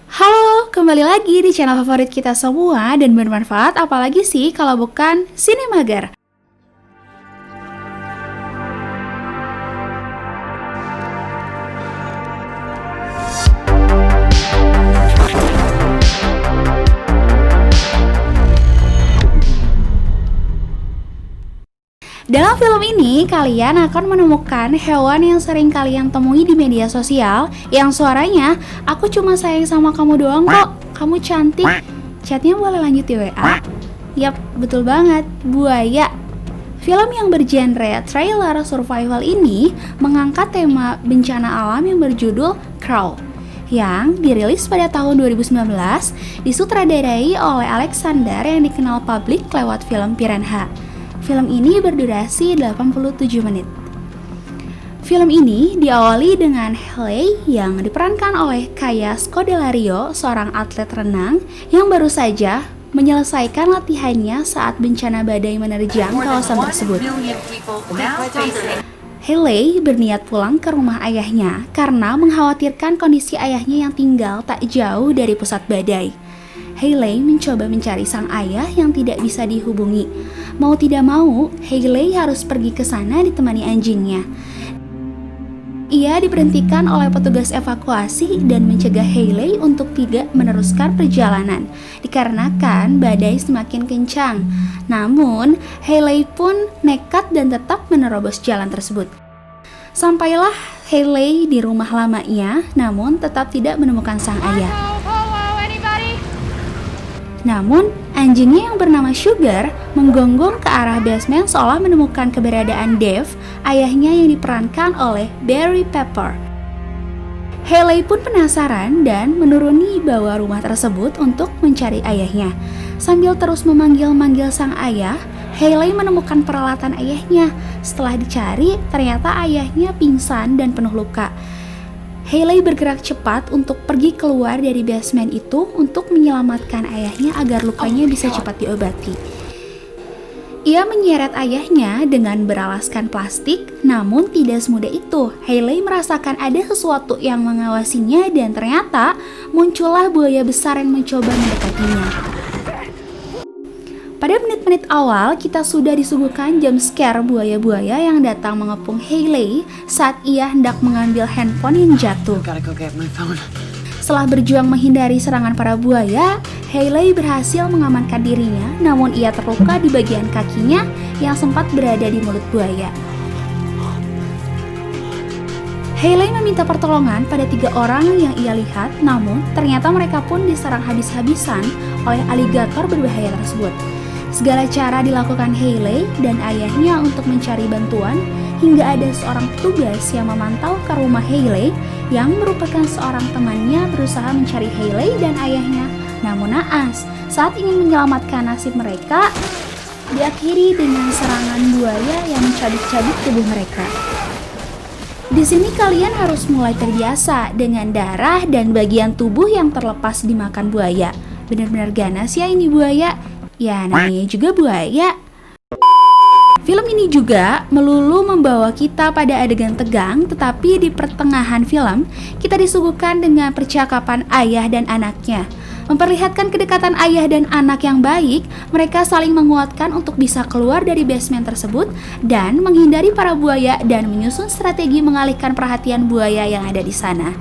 Halo, kembali lagi di channel favorit kita semua dan bermanfaat apalagi sih kalau bukan Sinemager. Dalam film ini, kalian akan menemukan hewan yang sering kalian temui di media sosial yang suaranya, "Aku cuma sayang sama kamu doang kok, kamu cantik." Chatnya boleh lanjut di WA? Yap, betul banget, buaya. Film yang bergenre trailer survival ini mengangkat tema bencana alam yang berjudul Crow yang dirilis pada tahun 2019, disutradarai oleh Alexander yang dikenal publik lewat film Piranha. Film ini berdurasi 87 menit. Film ini diawali dengan Hayley yang diperankan oleh Kaya Scodelario, seorang atlet renang yang baru saja menyelesaikan latihannya saat bencana badai menerjang kawasan tersebut. Hayley berniat pulang ke rumah ayahnya karena mengkhawatirkan kondisi ayahnya yang tinggal tak jauh dari pusat badai. Hayley mencoba mencari sang ayah yang tidak bisa dihubungi. Mau tidak mau, Hayley harus pergi ke sana ditemani anjingnya. Ia diberhentikan oleh petugas evakuasi dan mencegah Hayley untuk tidak meneruskan perjalanan, dikarenakan badai semakin kencang. Namun, Hayley pun nekat dan tetap menerobos jalan tersebut. Sampailah Hayley di rumah lamanya, namun tetap tidak menemukan sang ayah. Namun, anjingnya yang bernama Sugar menggonggong ke arah basement seolah menemukan keberadaan Dave, ayahnya yang diperankan oleh Barry Pepper. Hayley pun penasaran dan menuruni bawah rumah tersebut untuk mencari ayahnya. Sambil terus memanggil-manggil sang ayah, Hayley menemukan peralatan ayahnya. Setelah dicari, ternyata ayahnya pingsan dan penuh luka. Hayley bergerak cepat untuk pergi keluar dari basement itu untuk menyelamatkan ayahnya agar lukanya bisa cepat diobati. Ia menyeret ayahnya dengan beralaskan plastik, namun tidak semudah itu. Hayley merasakan ada sesuatu yang mengawasinya dan ternyata muncullah buaya besar yang mencoba mendekatinya. Pada menit-menit awal, kita sudah disuguhkan jump scare buaya-buaya yang datang mengepung Hayley saat ia hendak mengambil handphone yang jatuh. Setelah berjuang menghindari serangan para buaya, Hayley berhasil mengamankan dirinya, namun ia terluka di bagian kakinya yang sempat berada di mulut buaya. Hayley meminta pertolongan pada 3 orang yang ia lihat, namun ternyata mereka pun diserang habis-habisan oleh aligator berbahaya tersebut. Segala cara dilakukan Hayley dan ayahnya untuk mencari bantuan hingga ada seorang petugas yang memantau ke rumah Hayley yang merupakan seorang temannya berusaha mencari Hayley dan ayahnya. Namun naas, saat ingin menyelamatkan nasib mereka, diakhiri dengan serangan buaya yang mencabik-cabik tubuh mereka. Di sini kalian harus mulai terbiasa dengan darah dan bagian tubuh yang terlepas dimakan buaya. Benar-benar ganas ya ini buaya. Ya, namanya juga buaya. Film ini juga melulu membawa kita pada adegan tegang, tetapi di pertengahan film, kita disuguhkan dengan percakapan ayah dan anaknya. Memperlihatkan kedekatan ayah dan anak yang baik, mereka saling menguatkan untuk bisa keluar dari basement tersebut dan menghindari para buaya dan menyusun strategi mengalihkan perhatian buaya yang ada di sana.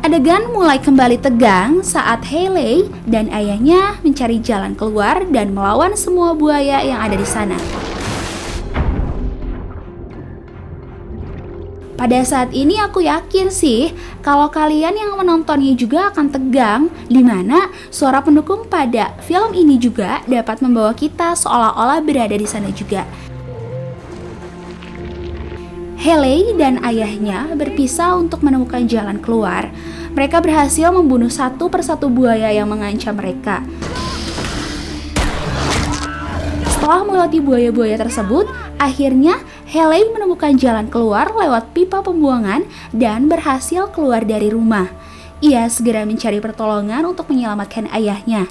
Adegan mulai kembali tegang saat Hayley dan ayahnya mencari jalan keluar dan melawan semua buaya yang ada di sana. Pada saat ini aku yakin sih kalau kalian yang menontonnya juga akan tegang, di mana suara pendukung pada film ini juga dapat membawa kita seolah-olah berada di sana juga. Hayley dan ayahnya berpisah untuk menemukan jalan keluar. Mereka berhasil membunuh satu persatu buaya yang mengancam mereka. Setelah melewati buaya-buaya tersebut, akhirnya Hayley menemukan jalan keluar lewat pipa pembuangan dan berhasil keluar dari rumah. Ia segera mencari pertolongan untuk menyelamatkan ayahnya.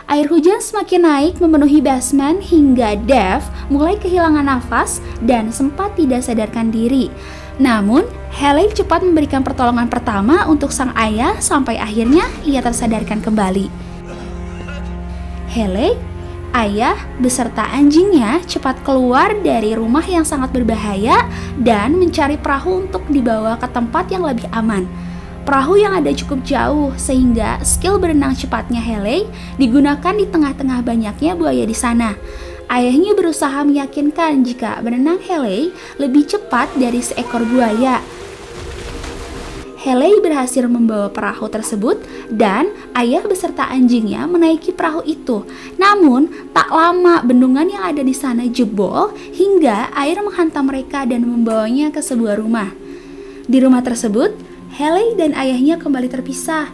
Air hujan semakin naik memenuhi basement hingga Dave mulai kehilangan nafas dan sempat tidak sadarkan diri. Namun, Haley cepat memberikan pertolongan pertama untuk sang ayah sampai akhirnya ia tersadarkan kembali. Haley, ayah beserta anjingnya cepat keluar dari rumah yang sangat berbahaya dan mencari perahu untuk dibawa ke tempat yang lebih aman. Perahu yang ada cukup jauh sehingga skill berenang cepatnya Haley digunakan di tengah-tengah banyaknya buaya di sana. Ayahnya berusaha meyakinkan jika berenang Haley lebih cepat dari seekor buaya. Haley berhasil membawa perahu tersebut dan ayah beserta anjingnya menaiki perahu itu. Namun, tak lama bendungan yang ada di sana jebol hingga air menghantam mereka dan membawanya ke sebuah rumah. Di rumah tersebut, Haley dan ayahnya kembali terpisah.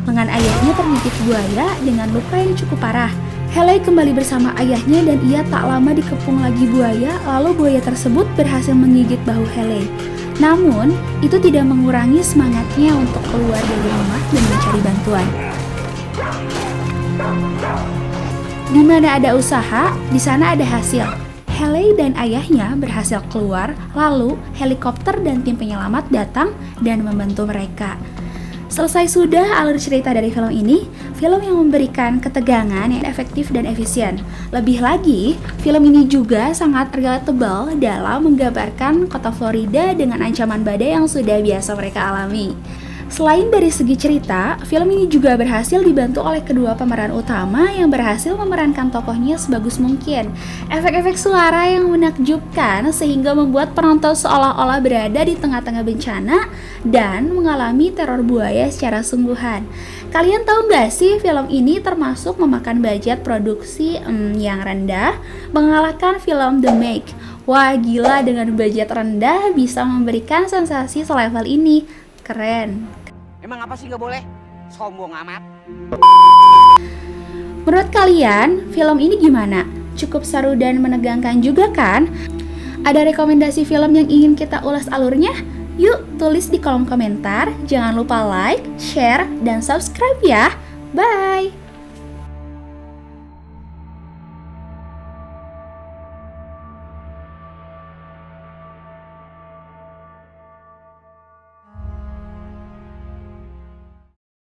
Lengan ayahnya tergigit buaya dengan luka yang cukup parah. Haley kembali bersama ayahnya dan ia tak lama dikepung lagi buaya, lalu buaya tersebut berhasil menggigit bahu Haley. Namun, itu tidak mengurangi semangatnya untuk keluar dari rumah dan mencari bantuan. Di mana ada usaha, di sana ada hasil. Haley dan ayahnya berhasil keluar, lalu helikopter dan tim penyelamat datang dan membantu mereka. Selesai sudah alur cerita dari film ini, film yang memberikan ketegangan yang efektif dan efisien. Lebih lagi, film ini juga sangat relatable dalam menggambarkan kota Florida dengan ancaman badai yang sudah biasa mereka alami. Selain dari segi cerita, film ini juga berhasil dibantu oleh kedua pemeran utama yang berhasil memerankan tokohnya sebagus mungkin. Efek-efek suara yang menakjubkan sehingga membuat penonton seolah-olah berada di tengah-tengah bencana dan mengalami teror buaya secara sungguhan. Kalian tahu nggak sih film ini termasuk memakan budget produksi yang rendah, mengalahkan film The Meg. Wah gila, dengan budget rendah bisa memberikan sensasi selevel ini. Keren. Emang apa sih nggak boleh? Sombong amat. Menurut kalian, film ini gimana? Cukup seru dan menegangkan juga kan? Ada rekomendasi film yang ingin kita ulas alurnya? Yuk tulis di kolom komentar. Jangan lupa like, share, dan subscribe ya. Bye!